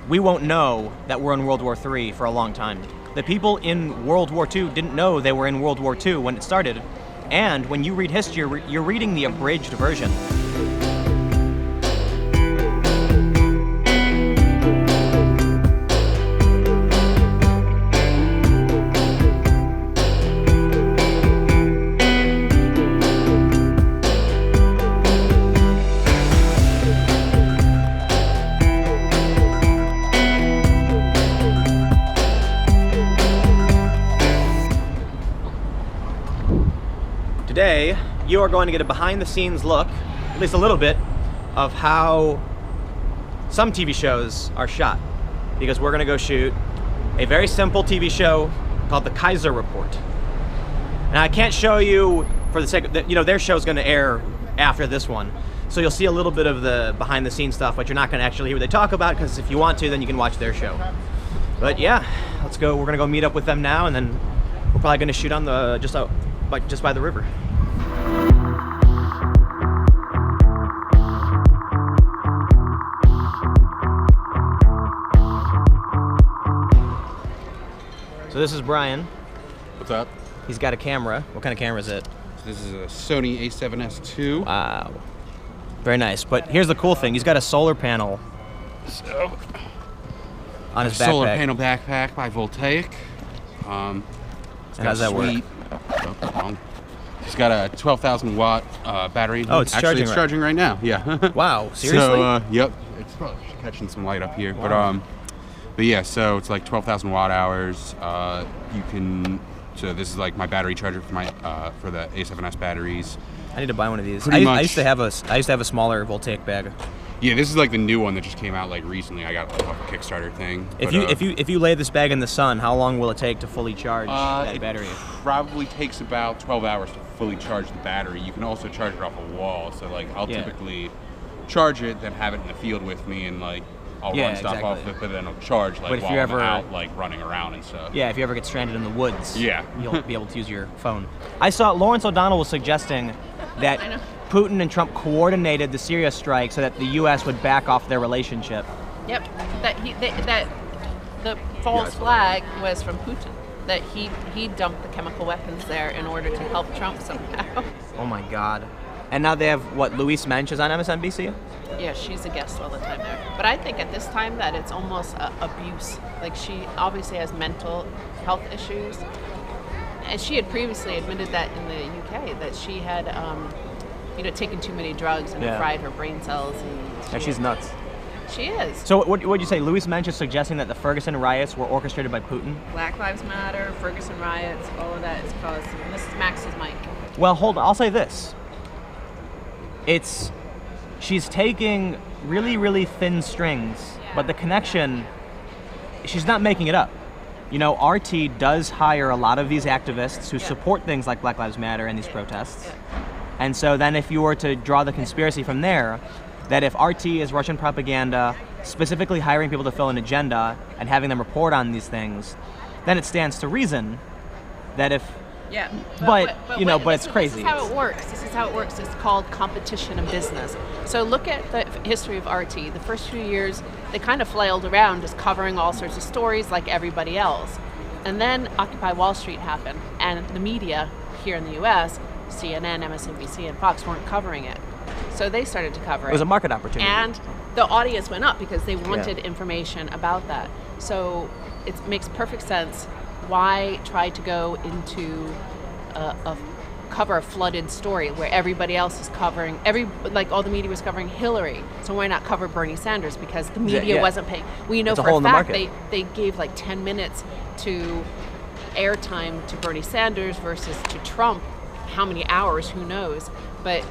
we won't know that we're in World War III for a long time. The people in World War II didn't know they were in World War II when it started. And when you read history, you're reading the abridged version. Today, you are going to get a behind-the-scenes look, at least a little bit, of how some TV shows are shot. Because we're going to go shoot a very simple TV show called The Keiser Report. And I can't show you for the sake of, their show's going to air after this one. So you'll see a little bit of the behind-the-scenes stuff, but you're not going to actually hear what they talk about, because if you want to, then you can watch their show. But yeah, let's go. We're going to go meet up with them now, and then we're probably going to shoot on the just by the river. So this is Brian. What's up? He's got a camera. What kind of camera is it? This is a Sony a7S II. Wow. Very nice. But here's the cool thing. He's got a solar panel on his backpack. Solar panel backpack by Voltaic. How does that work? He's got a 12,000 watt battery. Oh, it's Actually, charging. It's charging right now. Yeah. Wow. Seriously? So, yep. It's probably catching some light up here, wow. But yeah. So it's like 12,000 watt hours. You can. So this is like my battery charger for my for the A7S batteries. I need to buy one of these. I used to have a smaller Voltaic bag. Yeah, this is like the new one that just came out like recently. I got like off a Kickstarter thing. If you lay this bag in the sun, how long will it take to fully charge that battery? It probably takes about 12 hours to fully charge the battery. You can also charge it off a wall. So like I'll typically charge it, then have it in the field with me, and like I'll run stuff off it, but then I'll charge like while I'm out like running around and stuff. Yeah, if you ever get stranded in the woods, yeah, you'll be able to use your phone. I saw Lawrence O'Donnell was suggesting that Putin and Trump coordinated the Syria strike so that the U.S. would back off their relationship. Yep, that the false flag was from Putin. That he dumped the chemical weapons there in order to help Trump somehow. Oh my God! And now they have what? Louise Mensch is on MSNBC. Yeah, she's a guest all the time there. But I think at this time that it's almost abuse. Like she obviously has mental health issues, and she had previously admitted that in the UK that she had, taken too many drugs and fried her brain cells. And she's nuts. She is. So what'd you say? Louise Mensch is suggesting that the Ferguson riots were orchestrated by Putin? Black Lives Matter, Ferguson riots, all of that is caused. And this is Max's mic. Well, hold on. I'll say this. She's taking really, really thin strings, but the connection, she's not making it up. RT does hire a lot of these activists who support things like Black Lives Matter and these protests. Yeah. And so then if you were to draw the conspiracy from there, that if RT is Russian propaganda, specifically hiring people to fill an agenda and having them report on these things, then it stands to reason that if... Yeah, but it's crazy. This is how it works. It's called competition in business. So look at the history of RT. The first few years, they kind of flailed around just covering all sorts of stories like everybody else. And then Occupy Wall Street happened, and the media here in the U.S., CNN, MSNBC, and Fox weren't covering it. So they started to cover it. It was a market opportunity. And the audience went up because they wanted information about that. So it makes perfect sense. Why try to go into cover a flooded story where everybody else is covering all the media was covering Hillary, so why not cover Bernie Sanders because the media wasn't paying? We know for a fact they gave like 10 minutes to airtime to Bernie Sanders versus to Trump. How many hours? Who knows? But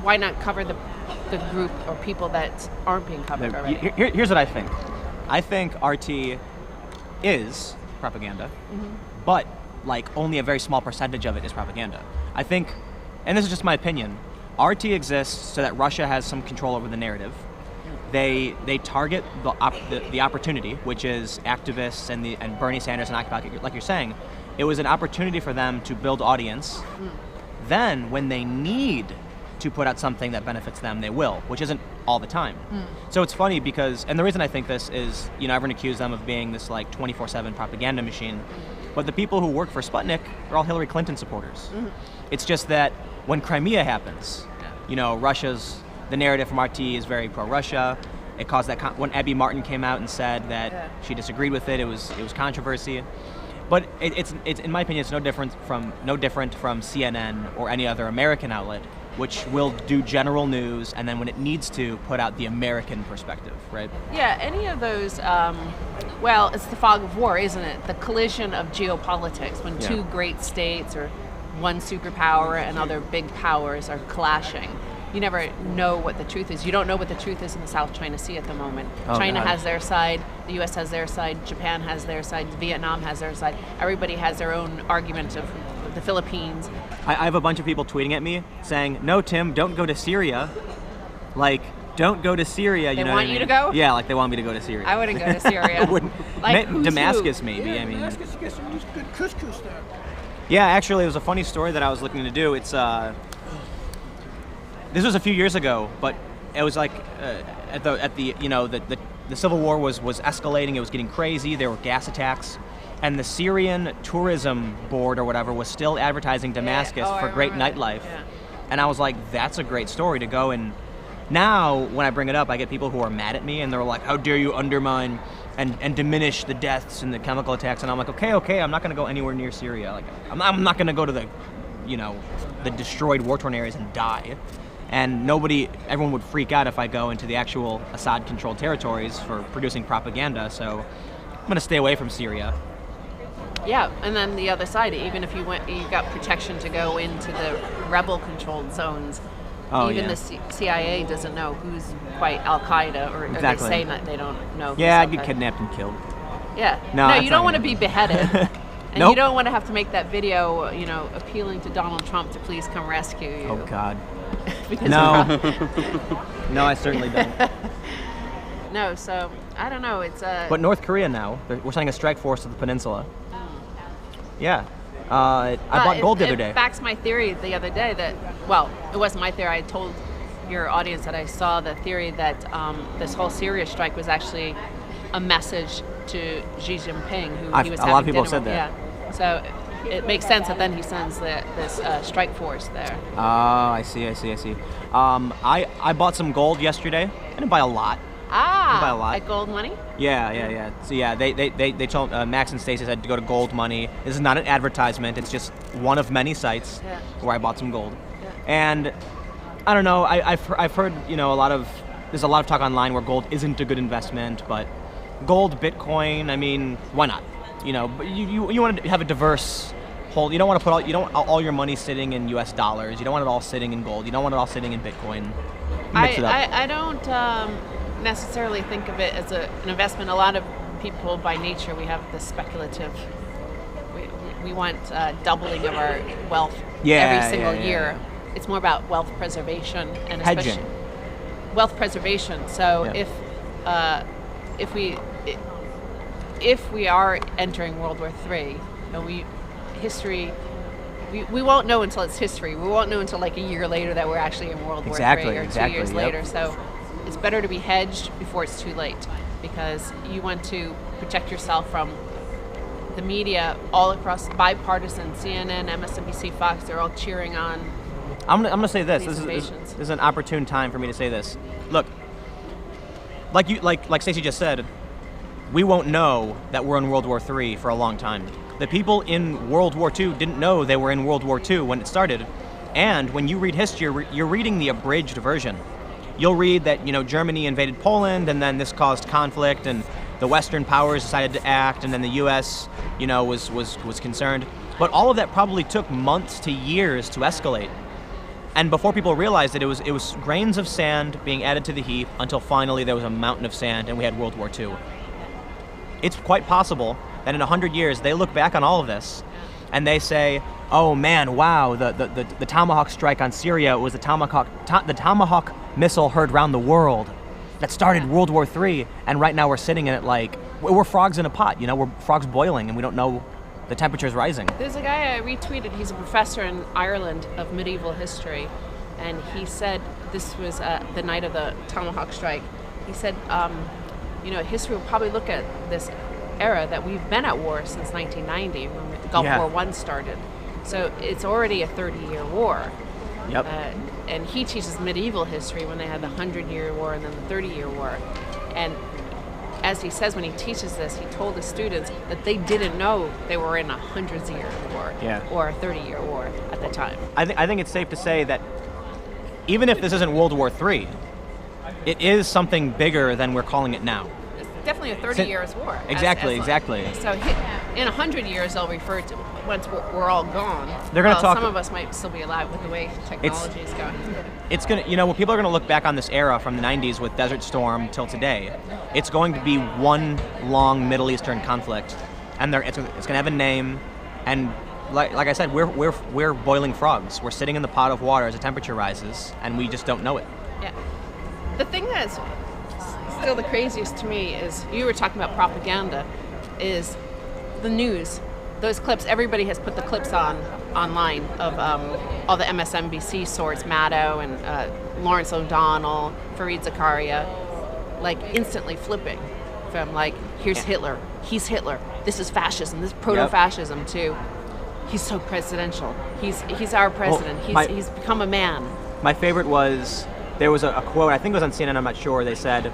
why not cover the group or people that aren't being covered already? Here's what I think. I think RT is propaganda, but only a very small percentage of it is propaganda. I think, and this is just my opinion, RT exists so that Russia has some control over the narrative. They target the opportunity, which is activists and Bernie Sanders and Occupy, like you're saying. It was an opportunity for them to build audience. Then, when they need to put out something that benefits them, they will, which isn't all the time. So it's funny because, and the reason I think this is, everyone accused them of being this like 24/7 propaganda machine, but the people who work for Sputnik are all Hillary Clinton supporters. It's just that when Crimea happens, the narrative from RT is very pro-Russia. It caused that when Abby Martin came out and said that she disagreed with it, it was controversy. But it's in my opinion, it's no different from CNN or any other American outlet, which will do general news, and then when it needs to, put out the American perspective, right? Yeah, any of those, it's the fog of war, isn't it? The collision of geopolitics, when two great states or one superpower and other big powers are clashing. You never know what the truth is. You don't know what the truth is in the South China Sea at the moment. China has their side, the U.S. has their side, Japan has their side, Vietnam has their side. Everybody has their own argument of the Philippines. I have a bunch of people tweeting at me saying, "No, Tim, don't go to Syria." Like, don't go to Syria. They want you to go? Yeah, like they want me to go to Syria. I wouldn't go to Syria. I wouldn't. Damascus, maybe. Yeah, Damascus, you get some good couscous there. Yeah, actually, it was a funny story that I was looking to do. It's this was a few years ago, but it was like the civil war was escalating. It was getting crazy. There were gas attacks, and the Syrian tourism board or whatever was still advertising Damascus for great nightlife. Yeah. And I was like, that's a great story to go. And now when I bring it up, I get people who are mad at me, and they're like, how dare you undermine and diminish the deaths and the chemical attacks? And I'm like, okay, I'm not going to go anywhere near Syria. Like, I'm not going to go to the destroyed war-torn areas and die. And everyone would freak out if I go into the actual Assad-controlled territories for producing propaganda. So I'm going to stay away from Syria. Yeah, and then the other side, even if you got protection to go into the rebel-controlled zones. The CIA doesn't know who's quite Al-Qaeda, or they say that they don't know. Yeah, I'd get kidnapped and killed. Yeah. No, you don't want to be beheaded. And Nope. You don't want to have to make that video, appealing to Donald Trump to please come rescue you. Oh, God. No. No, I certainly don't. No, so, I don't know, it's... But North Korea now, we're sending a strike force to the peninsula. Yeah. I bought gold the other day. It backs my theory the other day that, it wasn't my theory. I told your audience that I saw the theory that this whole Syria strike was actually a message to Xi Jinping, who he was having dinner with. A lot of people have said that. Yeah. So it makes sense that then he sends this strike force there. Oh, I see. I bought some gold yesterday. I didn't buy a lot. Buy a lot. Like gold money? Yeah. So yeah, they told Max and Stacey said to go to Gold Money. This is not an advertisement. It's just one of many sites where I bought some gold. Yeah. And I don't know. I've heard there's a lot of talk online where gold isn't a good investment, but gold, Bitcoin. I mean, why not? But you want to have a diverse hold. You don't want to put all your money sitting in U.S. dollars. You don't want it all sitting in gold. You don't want it all sitting in Bitcoin. Mix it up. I don't necessarily think of it as an investment. A lot of people, by nature, we have the speculative. We want doubling of our wealth every single year. It's more about wealth preservation and especially hedging. Wealth preservation. So if we are entering World War III, and we won't know until it's history. We won't know until like a year later that we're actually in World War III or 2 years later. So it's better to be hedged before it's too late, because you want to protect yourself from the media all across, bipartisan, CNN, MSNBC, Fox. They're all cheering on. I'm gonna say this. This is an opportune time for me to say this. Look, like Stacey just said, we won't know that we're in World War III for a long time. The people in World War II didn't know they were in World War II when it started. And when you read history, you're reading the abridged version. You'll read that, Germany invaded Poland, and then this caused conflict, and the Western powers decided to act, and then the U.S., was concerned. But all of that probably took months to years to escalate. And before people realized it, it was grains of sand being added to the heap until finally there was a mountain of sand, and we had World War II. It's quite possible that in 100 years they look back on all of this and they say, oh man, wow, the Tomahawk strike on Syria was the Tomahawk missile heard around the world that started World War III, and right now we're sitting in it like we're frogs in a pot, we're frogs boiling and we don't know the temperature's rising. There's a guy I retweeted, he's a professor in Ireland of medieval history, and he said this was the night of the Tomahawk strike. He said, history will probably look at this era that we've been at war since 1990 when the Gulf War I started. So it's already a 30-year war. Yep. And he teaches medieval history when they had the 100-year war and then the 30-year war. And as he says when he teaches this, he told the students that they didn't know they were in a 100-year war or a 30-year war at the time. I think it's safe to say that even if this isn't World War III, it is something bigger than we're calling it now. It's definitely a 30 years war. Exactly. So in 100 years, they'll refer to, once we're all gone, they're going to talk. Some of us might still be alive with the way technology is going. It's going to, when people are going to look back on this era from the 90s with Desert Storm till today, it's going to be one long Middle Eastern conflict, and it's going to have a name, and like I said, we're boiling frogs. We're sitting in the pot of water as the temperature rises, and we just don't know it. Yeah. The thing that's still the craziest to me is, you were talking about propaganda, is the news. Those clips, everybody has put the clips online of all the MSNBC sorts, Maddow and Lawrence O'Donnell, Fareed Zakaria, like instantly flipping from like, here's Hitler, he's Hitler, this is fascism, this is proto-fascism, to he's so presidential, he's our president, he's become a man. My favorite was, there was a quote, I think it was on CNN, I'm not sure, they said,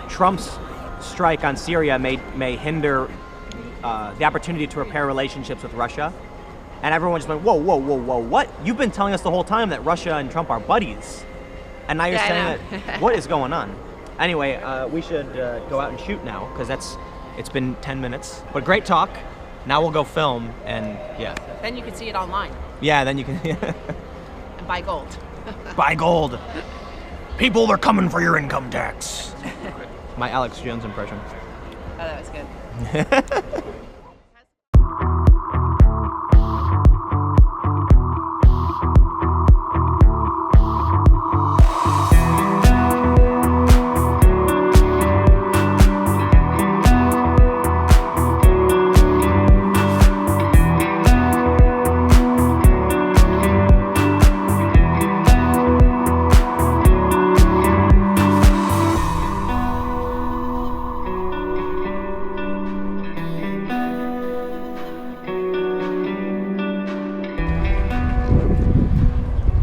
Trump's strike on Syria may hinder the opportunity to repair relationships with Russia. And everyone just went, whoa, what? You've been telling us the whole time that Russia and Trump are buddies. And now you're saying that, what is going on? Anyway, we should go out and shoot now, because it's been 10 minutes. But great talk. Now we'll go film, and yeah. Then you can see it online. Yeah, then you can. And buy gold. Buy gold. People, they're coming for your income tax. My Alex Jones impression. Oh, that was good.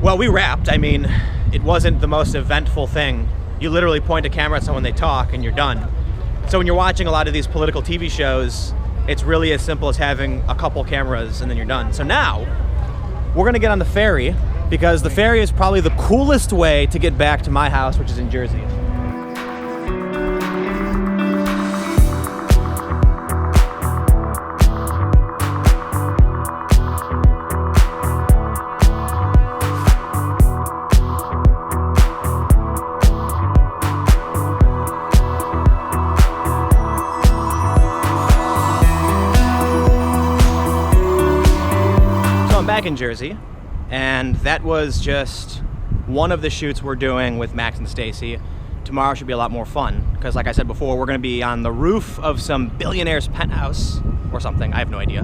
Well, we wrapped. I mean, it wasn't the most eventful thing. You literally point a camera at someone, they talk, and you're done. So when you're watching a lot of these political TV shows, it's really as simple as having a couple cameras and then you're done. So now, we're gonna get on the ferry, because the ferry is probably the coolest way to get back to my house, which is in Jersey. Back in Jersey, and that was just one of the shoots we're doing with Max and Stacey. Tomorrow should be a lot more fun, because like I said before, we're going to be on the roof of some billionaire's penthouse or something. I have no idea.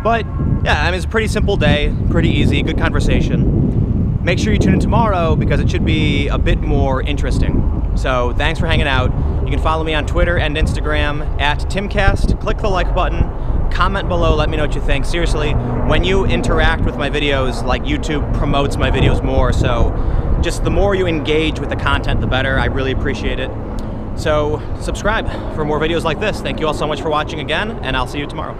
But yeah, I mean, it's a pretty simple day, pretty easy, good conversation. Make sure you tune in tomorrow, because it should be a bit more interesting. So thanks for hanging out. You can follow me on Twitter and Instagram at Timcast. Click the like button. Comment below, let me know what you think. Seriously, when you interact with my videos, like, YouTube promotes my videos more, so just the more you engage with the content, the better. I really appreciate it. So subscribe for more videos like this. Thank you all so much for watching again, and I'll see you tomorrow.